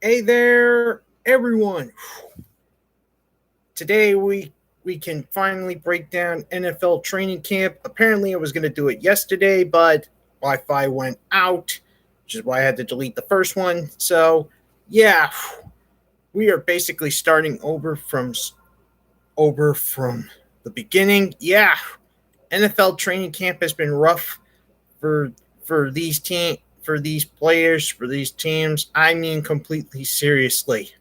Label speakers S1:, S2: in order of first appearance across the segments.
S1: Hey there, everyone. Today we can finally break down NFL training camp. Apparently, I was going to do it yesterday, but Wi-Fi went out, which is why I had to delete the first one. So, yeah, we are basically starting over from the beginning. Yeah, NFL training camp has been rough for for these players, for these teams. I mean, completely seriously.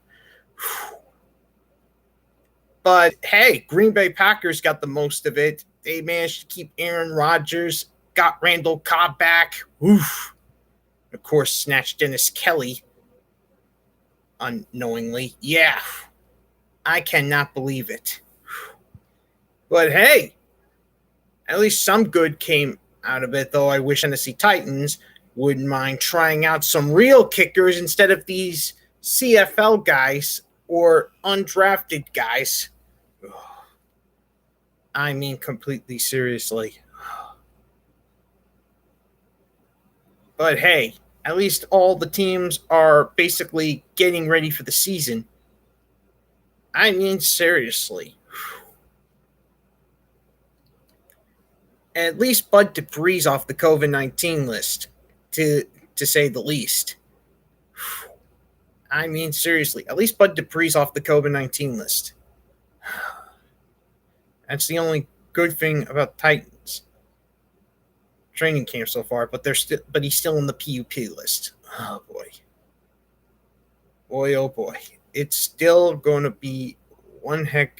S1: But hey, Green Bay Packers got the most of it. They managed to keep Aaron Rodgers, got Randall Cobb back. Oof. Of course, snatched Dennis Kelly unknowingly. Yeah, I cannot believe it. But hey, at least some good came out of it, though I wish Tennessee Titans wouldn't mind trying out some real kickers instead of these CFL guys or undrafted guys. I mean, completely seriously. But hey, at least all the teams are basically getting ready for the season. I mean, seriously. At least Bud Dupree's off the COVID-19 list, to say the least. I mean, seriously. At least Bud Dupree's off the COVID-19 list. That's the only good thing about Titans training camp so far, but he's still in the PUP list. Oh boy. Boy, oh boy. It's still going to be one heck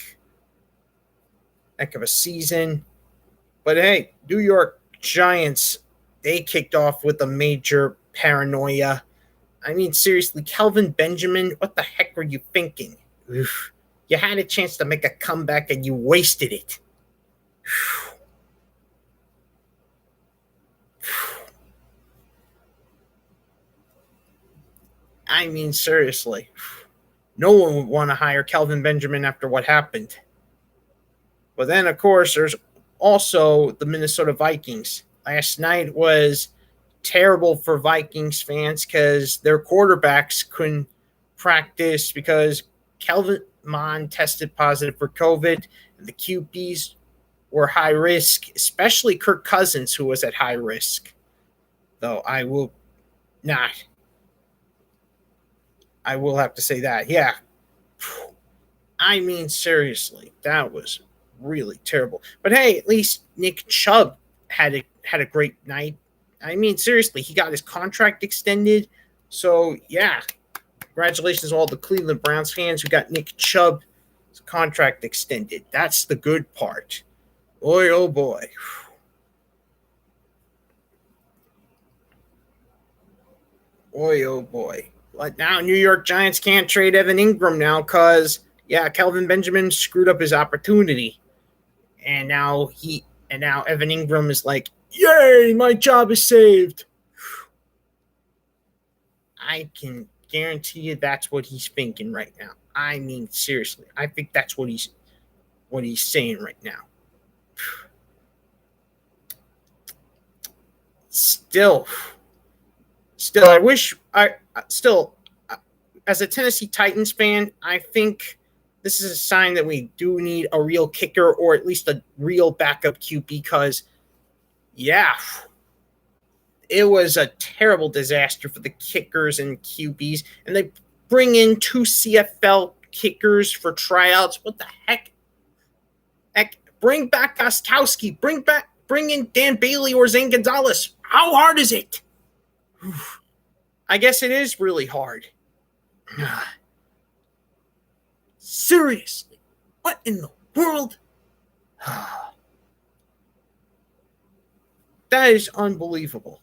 S1: of a season. But hey, New York Giants, they kicked off with a major paranoia. I mean, seriously, Kelvin Benjamin, what the heck were you thinking? Oof. You had a chance to make a comeback and you wasted it. I mean, seriously. No one would want to hire Kelvin Benjamin after what happened. But then, of course, there's also the Minnesota Vikings. Last night was terrible for Vikings fans because their quarterbacks couldn't practice because Kelvin Mon tested positive for COVID, and the QBs were high risk, especially Kirk Cousins, who was at high risk. Though I will not. I will have to say that. Yeah. I mean, seriously, that was really terrible. But hey, at least Nick Chubb had a great night. I mean, seriously, he got his contract extended. So yeah, congratulations to all the Cleveland Browns fans who got Nick Chubb's contract extended. That's the good part. Boy, oh boy. Boy, oh boy. But now New York Giants can't trade Evan Ingram now because, yeah, Kelvin Benjamin screwed up his opportunity. And now Evan Ingram is like, yay, my job is saved. I can guarantee you that's what he's thinking right now. I mean, seriously, I think that's what he's saying right now. Still, I wish as a Tennessee Titans fan, I think this is a sign that we do need a real kicker or at least a real backup QB because, yeah, it was a terrible disaster for the kickers and QBs. And they bring in 2 CFL kickers for tryouts. What the heck? Bring back Gostkowski. Bring in Dan Bailey or Zane Gonzalez. How hard is it? I guess it is really hard. Seriously, what in the world? That is unbelievable.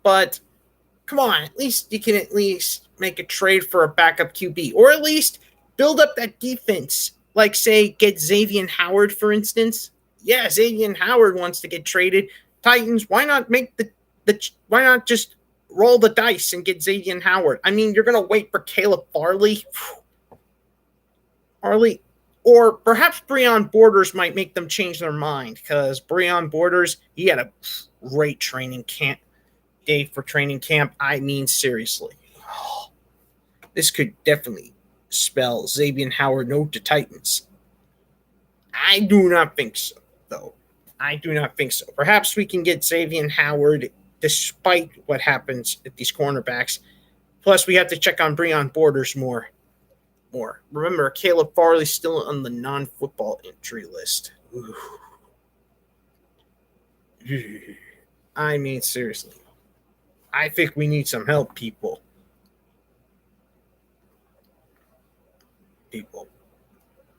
S1: But come on, at least you can at least make a trade for a backup QB, or at least build up that defense. Like, say, get Xavien Howard, for instance. Yeah, Xavien Howard wants to get traded. Titans, why not why not just roll the dice and get Xavien Howard? I mean, you're going to wait for Caleb Farley. Or perhaps Breon Borders might make them change their mind because Breon Borders, he had a great training camp. day for training camp. I mean, seriously. This could definitely spell Xavien Howard no to Titans. I do not think so, though. I do not think so. Perhaps we can get Xavien Howard despite what happens at these cornerbacks. Plus, we have to check on Breon Borders more. Remember, Caleb Farley's still on the non-football entry list. Ooh. I mean, seriously. I think we need some help, people.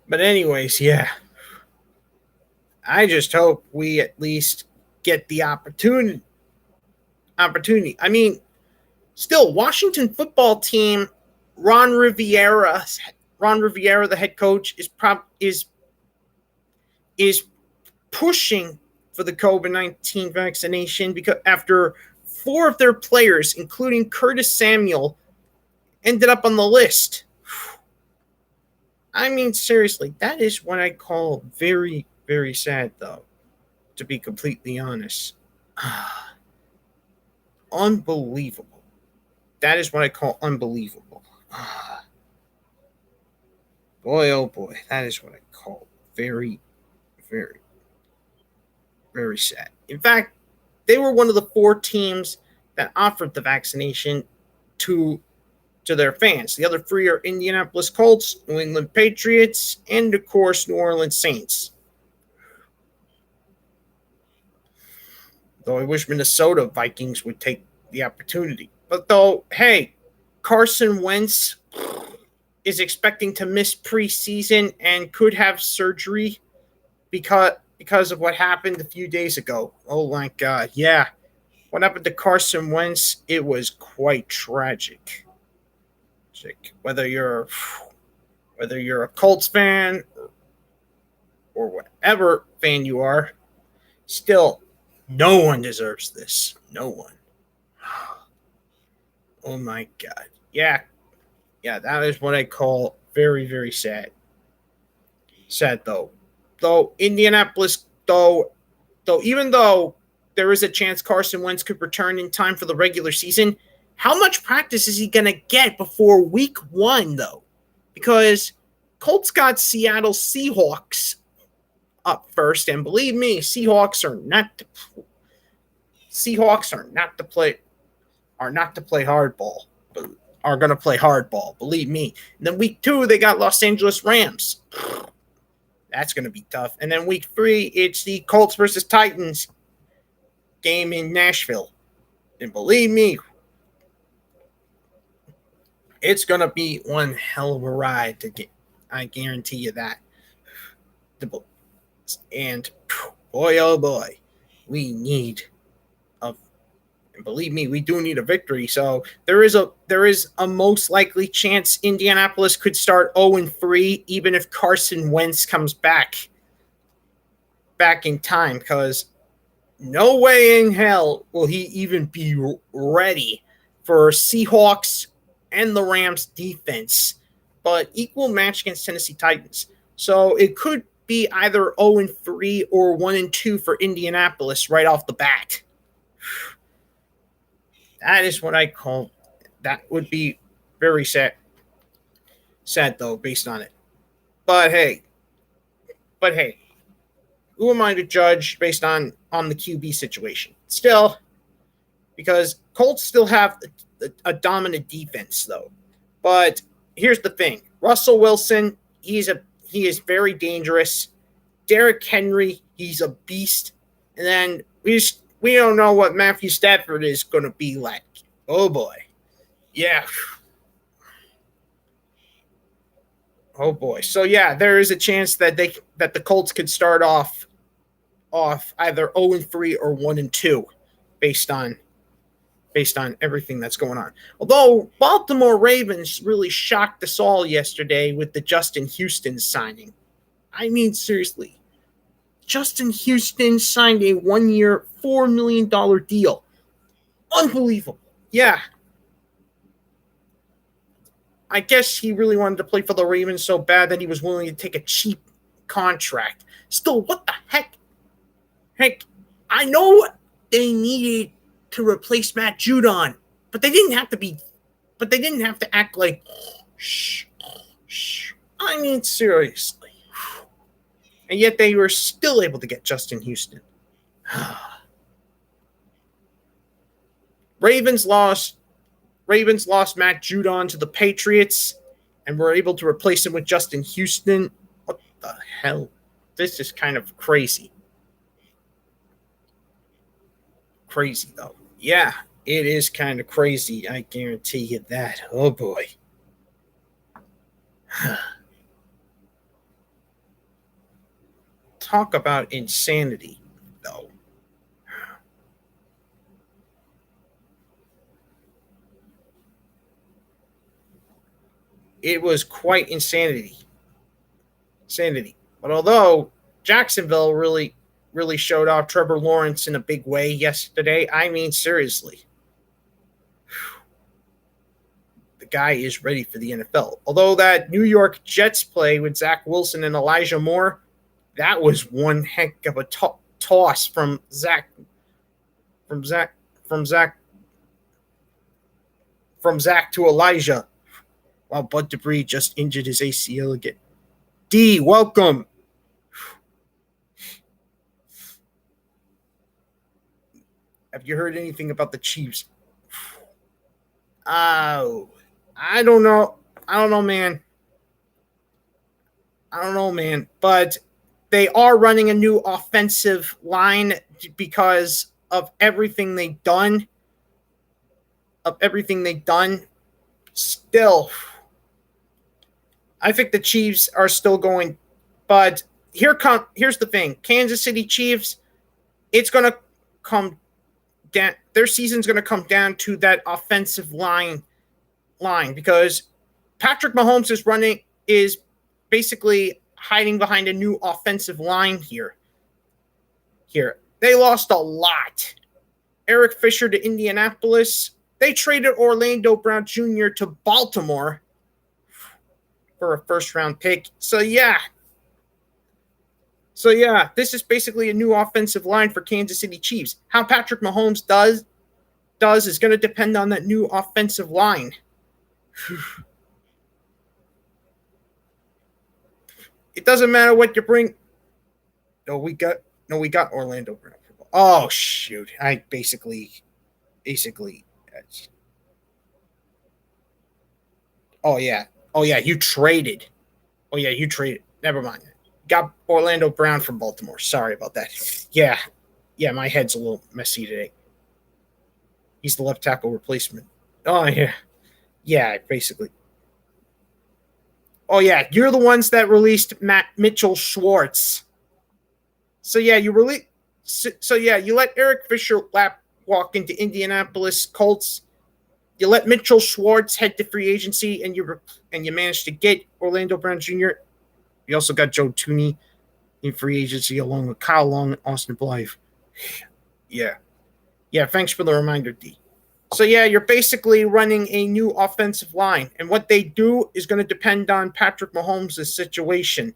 S1: But anyways, yeah. I just hope we at least get the opportunity. I mean, still, Washington football team, Ron Rivera, the head coach, is pushing for the COVID-19 vaccination because after 4 of their players, including Curtis Samuel, ended up on the list. I mean, seriously, that is what I call very, very sad, though, to be completely honest. Unbelievable. That is what I call unbelievable. Boy, oh boy, that is what I call very, very, very sad. In fact, they were one of the 4 teams that offered the vaccination to their fans. The other 3 are Indianapolis Colts, New England Patriots, and of course, New Orleans Saints. Though I wish Minnesota Vikings would take the opportunity. But though, hey, Carson Wentz is expecting to miss preseason and could have surgery because of what happened a few days ago. Oh my God, yeah. What happened to Carson Wentz? It was quite tragic. Whether you're a Colts fan or whatever fan you are, still, no one deserves this. No one. Oh my God. Yeah, that is what I call very, very sad. Sad though. Though Indianapolis, even though there is a chance Carson Wentz could return in time for the regular season, how much practice is he going to get before week 1, though? Because Colts got Seattle Seahawks up first, and believe me, Seahawks are not to play hardball, but are going to play hardball, believe me. And then week 2, they got Los Angeles Rams. That's going to be tough. And then week 3, it's the Colts versus Titans game in Nashville. And believe me, it's going to be one hell of a ride to get. I guarantee you that. And boy, oh boy, we need and believe me, we do need a victory. So there is a most likely chance Indianapolis could start 0-3, even if Carson Wentz comes back in time, because no way in hell will he even be ready for Seahawks and the Rams defense, but equal match against Tennessee Titans. So it could be either 0-3 or 1-2 for Indianapolis right off the bat. That is what I call. That would be very sad. Sad though, based on it. But hey, who am I to judge based on the QB situation? Still, because Colts still have a dominant defense though. But here's the thing: Russell Wilson, he is very dangerous. Derrick Henry, he's a beast. And then we don't know what Matthew Stafford is going to be like. Oh boy, yeah. Oh boy. So yeah, there is a chance that the Colts could start off either 0-3 or 1-2, based on everything that's going on. Although Baltimore Ravens really shocked us all yesterday with the Justin Houston signing. I mean, seriously, Justin Houston signed a 1-year, $4 million deal. Unbelievable. Yeah. I guess he really wanted to play for the Ravens so bad that he was willing to take a cheap contract. Still, what the heck? Heck, I know they needed to replace Matt Judon, but they didn't have to be. But they didn't have to act like, shh, shh. I mean, seriously. And yet they were still able to get Justin Houston. Ravens lost Matt Judon to the Patriots and were able to replace him with Justin Houston. What the hell? This is kind of crazy. Crazy, though. Yeah, it is kind of crazy. I guarantee you that. Oh, boy. Talk about insanity, though. It was quite insanity. But although Jacksonville really showed off Trevor Lawrence in a big way yesterday, I mean, seriously. The guy is ready for the NFL. Although that New York Jets play with Zach Wilson and Elijah Moore, that was one heck of a toss from Zach to Elijah. While Bud Dupree just injured his ACL again. D, welcome. Have you heard anything about the Chiefs? Oh, I don't know. Man. But they are running a new offensive line because of everything they've done. Still, I think the Chiefs are still going. But here's the thing. Kansas City Chiefs, it's going to come down. Their season's going to come down to that offensive line because Patrick Mahomes is basically hiding behind a new offensive line here. They lost a lot. Eric Fisher to Indianapolis. They traded Orlando Brown Jr. to Baltimore for a first-round pick. So yeah, this is basically a new offensive line for Kansas City Chiefs. How Patrick Mahomes does is going to depend on that new offensive line. It doesn't matter what you bring. No, we got Orlando Brown. Oh shoot! I basically. Oh yeah. You traded. Never mind. Got Orlando Brown from Baltimore. Sorry about that. Yeah. My head's a little messy today. He's the left tackle replacement. Oh yeah. Yeah, basically. Oh yeah, you're the ones that released Mitchell Schwartz. So yeah, you let Eric Fisher walk into Indianapolis Colts. You let Mitchell Schwartz head to free agency, and you managed to get Orlando Brown Jr. You also got Joe Tooney in free agency along with Kyle Long and Austin Blythe. Yeah. Thanks for the reminder, D. So yeah, you're basically running a new offensive line, and what they do is going to depend on Patrick Mahomes' situation.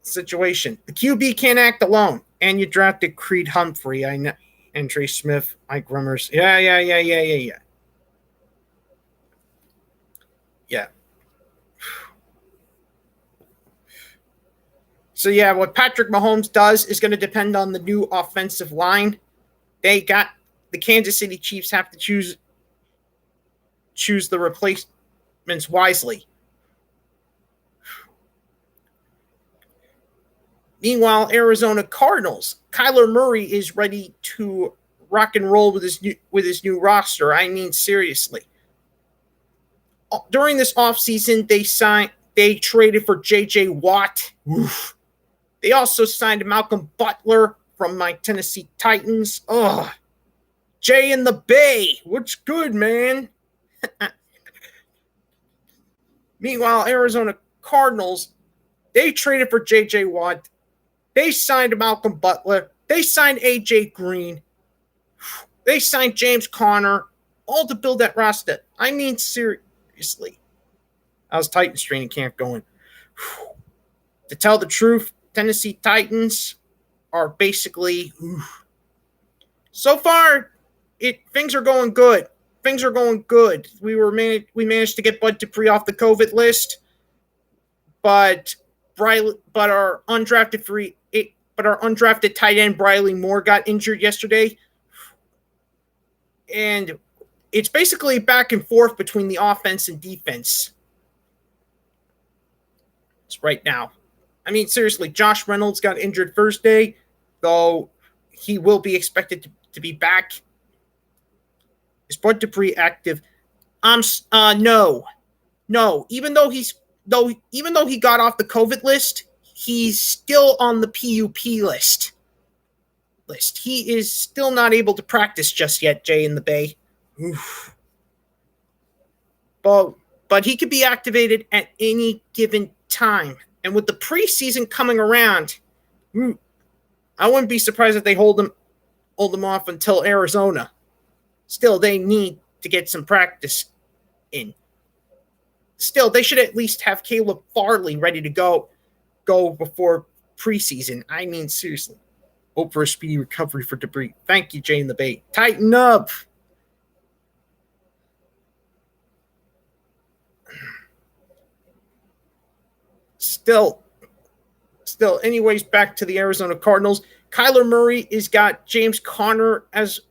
S1: The QB can't act alone, and you drafted Creed Humphrey. I know. And Trey Smith, Mike Rummers. Yeah. So yeah, what Patrick Mahomes does is going to depend on the new offensive line. The Kansas City Chiefs have to choose the replacements wisely. Meanwhile, Arizona Cardinals, Kyler Murray is ready to rock and roll with his new roster. I mean, seriously. During this offseason, they traded for J.J. Watt. Oof. They also signed Malcolm Butler from my Tennessee Titans. Ugh. Jay in the Bay. What's good, man? Meanwhile, Arizona Cardinals, they traded for J.J. Watt. They signed Malcolm Butler. They signed A.J. Green. They signed James Conner, all to build that roster. I mean, seriously. How's Titans training camp going? To tell the truth, Tennessee Titans are basically So far, things are going good. Things are going good. We managed to get Bud Dupree off the COVID list, but our undrafted tight end Briley Moore got injured yesterday, and it's basically back and forth between the offense and defense. It's right now. I mean, seriously, Josh Reynolds got injured Thursday, though he will be expected to be back. Is Bud Dupree active? No. Even though he got off the COVID list, he's still on the PUP list. He is still not able to practice just yet, Jay in the Bay. Oof. But he could be activated at any given time. And with the preseason coming around, I wouldn't be surprised if they hold him off until Arizona. Still, they need to get some practice in. Still, they should at least have Caleb Farley ready to go before preseason. I mean, seriously. Hope for a speedy recovery for Dupree. Thank you, Jay in the Bay. Tighten up. Still, anyways, back to the Arizona Cardinals. Kyler Murray has got James Conner as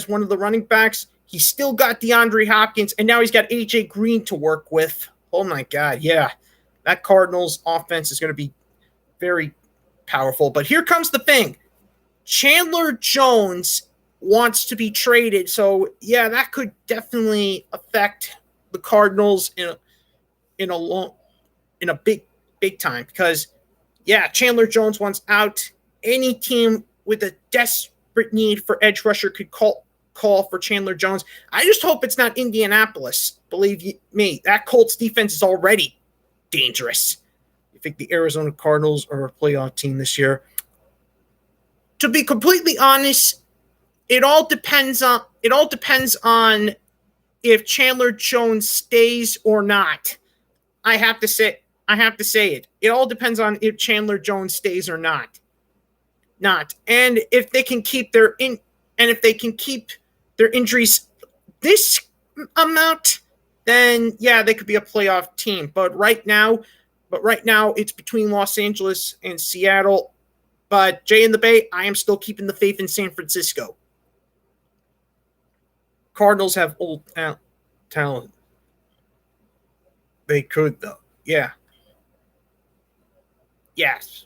S1: one of the running backs. He's still got DeAndre Hopkins, and now he's got AJ Green to work with. Oh, my God, yeah. That Cardinals offense is going to be very powerful. But here comes the thing. Chandler Jones wants to be traded, so, yeah, that could definitely affect the Cardinals in a big time because, yeah, Chandler Jones wants out. Any team with a desperate need for edge rusher could call for Chandler Jones. I just hope it's not Indianapolis. Believe me, that Colts defense is already dangerous. You think the Arizona Cardinals are a playoff team this year? To be completely honest, it all depends on if Chandler Jones stays or not. I have to say it. It all depends on if Chandler Jones stays or not. And if they can keep their injuries this amount, then yeah, they could be a playoff team. But right now it's between Los Angeles and Seattle. But Jay in the Bay, I am still keeping the faith in San Francisco. Cardinals have old talent. They could, though. Yeah. Yes.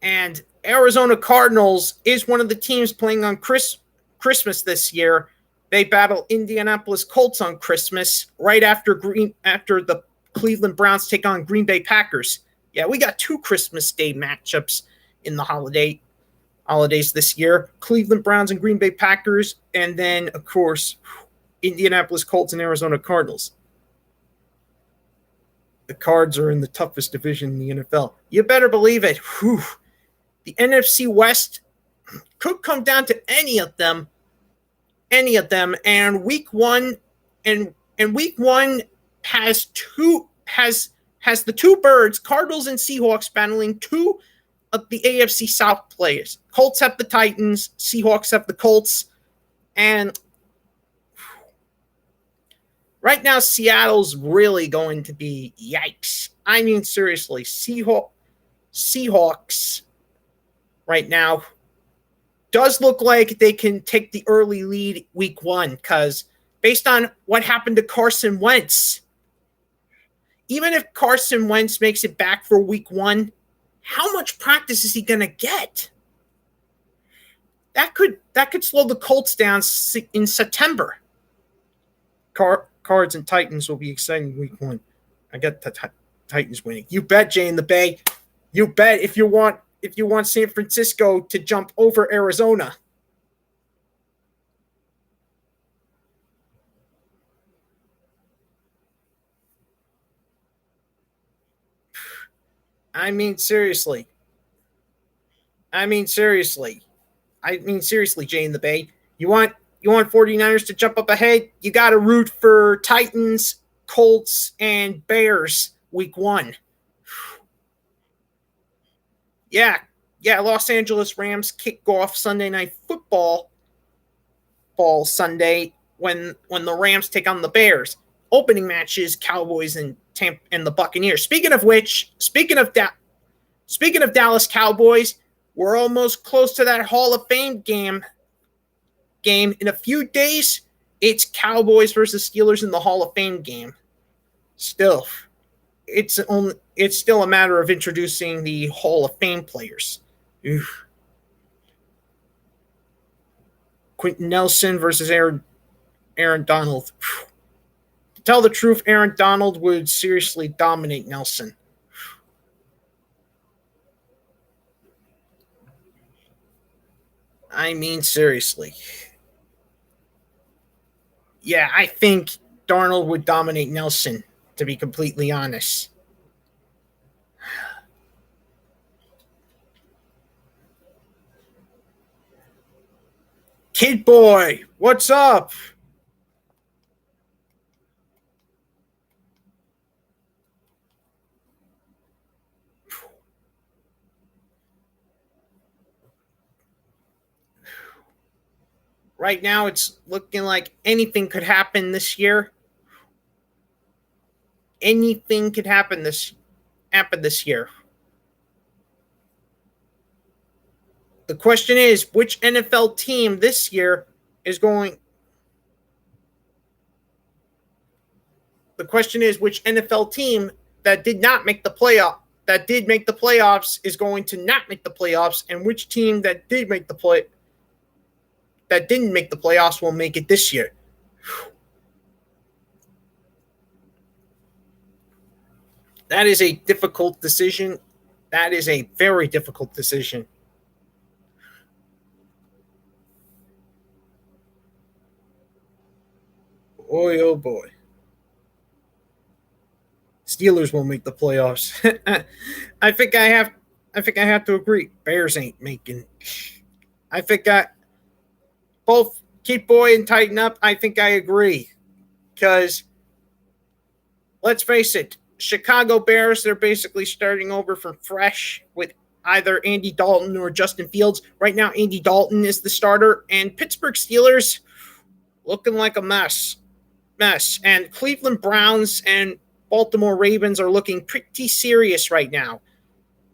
S1: And Arizona Cardinals is one of the teams playing on Christmas this year. They battle Indianapolis Colts on Christmas right after the Cleveland Browns take on Green Bay Packers. Yeah, we got 2 Christmas Day matchups in the holidays this year. Cleveland Browns and Green Bay Packers, and then, of course, Indianapolis Colts and Arizona Cardinals. The Cards are in the toughest division in the NFL. You better believe it. Whew. The NFC West could come down to any of them. And week one has the 2 birds, Cardinals and Seahawks, battling 2 of the AFC South players. Colts have the Titans, Seahawks have the Colts, and right now Seattle's really going to be yikes. I mean, seriously, Seahawks right now does look like they can take the early lead week 1 because based on what happened to Carson Wentz, even if Carson Wentz makes it back for week 1, how much practice is he going to get? That could slow the Colts down in September. Cards and Titans will be exciting week 1. I got the Titans winning. You bet, Jay in the Bay. You bet if you want San Francisco to jump over Arizona. I mean, seriously, Jay in the Bay. You want 49ers to jump up ahead? You got to root for Titans, Colts, and Bears week 1. Yeah, Los Angeles Rams kick off Sunday Night Football Bowl Sunday when the Rams take on the Bears. Opening matches, Cowboys and the Buccaneers. Speaking of Dallas Cowboys, we're almost close to that Hall of Fame game. In a few days, it's Cowboys versus Steelers in the Hall of Fame game. Still, it's still a matter of introducing the Hall of Fame players. Oof. Quentin Nelson versus Aaron Donald. To tell the truth, Aaron Donald would seriously dominate Nelson. I mean, seriously. Yeah, I think Darnold would dominate Nelson, to be completely honest. Kid Boy, what's up? Right now, it's looking like anything could happen this year. Anything could happen this year. The question is, which NFL team this year is going? The question is, which NFL team that did not make the playoff, that did make the playoffs, is going to not make the playoffs, and which team that didn't make the playoffs will make it this year. That is a difficult decision. That is a very difficult decision. Boy, oh boy. Steelers will make the playoffs. I think I have to agree. Bears ain't making. I think I both keep boy and tighten up. I think I agree. Because let's face it, Chicago Bears, they're basically starting over from fresh with either Andy Dalton or Justin Fields. Right now, Andy Dalton is the starter, and Pittsburgh Steelers looking like a mess. And Cleveland Browns and Baltimore Ravens are looking pretty serious right now.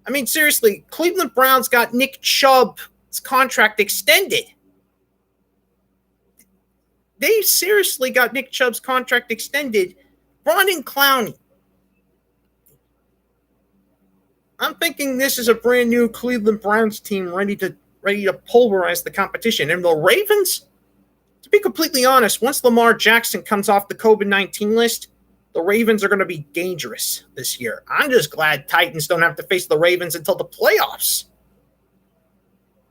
S1: I mean, seriously, Cleveland Browns got Nick Chubb's contract extended. They seriously got Nick Chubb's contract extended. Ron and Clowney. I'm thinking this is a brand new Cleveland Browns team ready to pulverize the competition. And the Ravens, to be completely honest, once Lamar Jackson comes off the COVID-19 list, the Ravens are going to be dangerous this year. I'm just glad Titans don't have to face the Ravens until the playoffs.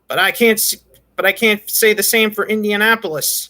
S1: But I can't say the same for Indianapolis.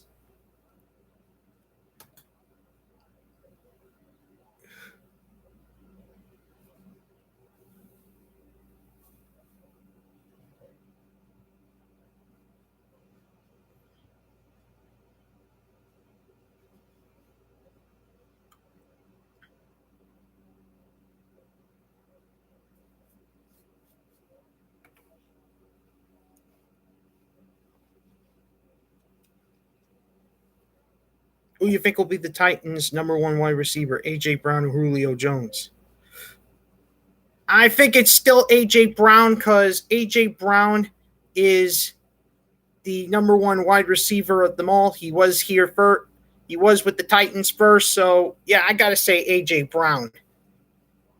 S1: Who you think will be the Titans' number one wide receiver, A.J. Brown or Julio Jones? I think it's still A.J. Brown because A.J. Brown is the number one wide receiver of them all. He was with the Titans first, so yeah, I gotta say A.J. Brown.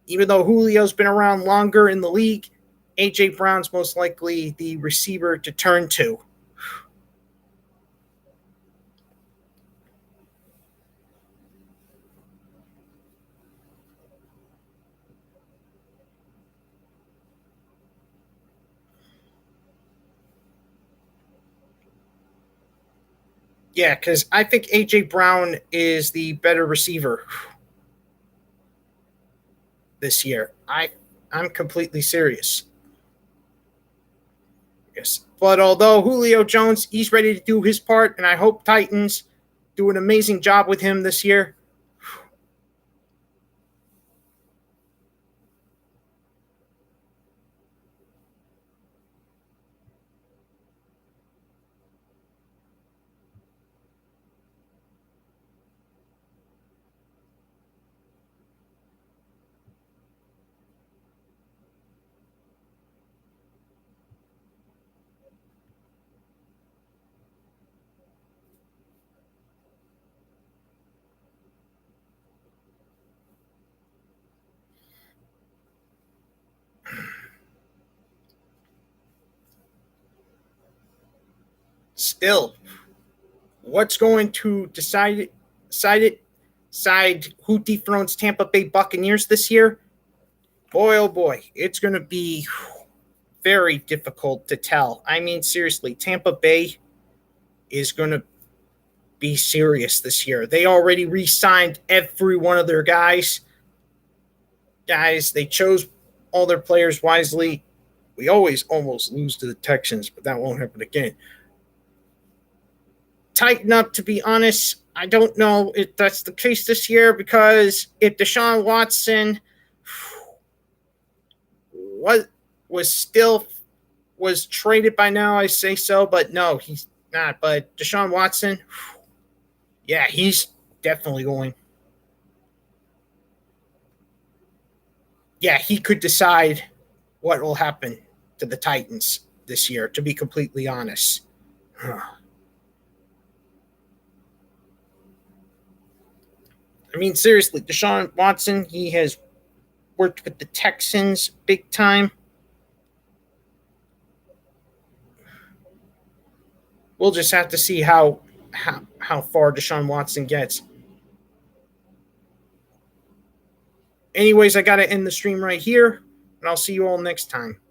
S1: Even though Julio's been around longer in the league, A.J. Brown's most likely the receiver to turn to. Yeah, because I think A.J. Brown is the better receiver this year. I'm completely serious. Yes. But although Julio Jones, he's ready to do his part, and I hope Titans do an amazing job with him this year. still, what's going to decide who dethrones Tampa Bay Buccaneers this year? Boy, oh boy, it's going to be very difficult to tell. I mean, seriously, Tampa Bay is going to be serious this year. They already re-signed every one of their guys. They chose all their players wisely. We always almost lose to the Texans, but that won't happen again. Tighten up, to be honest. I don't know if that's the case this year, because if Deshaun Watson was traded by now, I say so, but no, he's not. But Deshaun Watson, yeah, he's definitely going. Yeah, he could decide what will happen to the Titans this year, to be completely honest. I mean, seriously, Deshaun Watson, he has worked with the Texans big time. We'll just have to see how far Deshaun Watson gets. Anyways, I got to end the stream right here, and I'll see you all next time.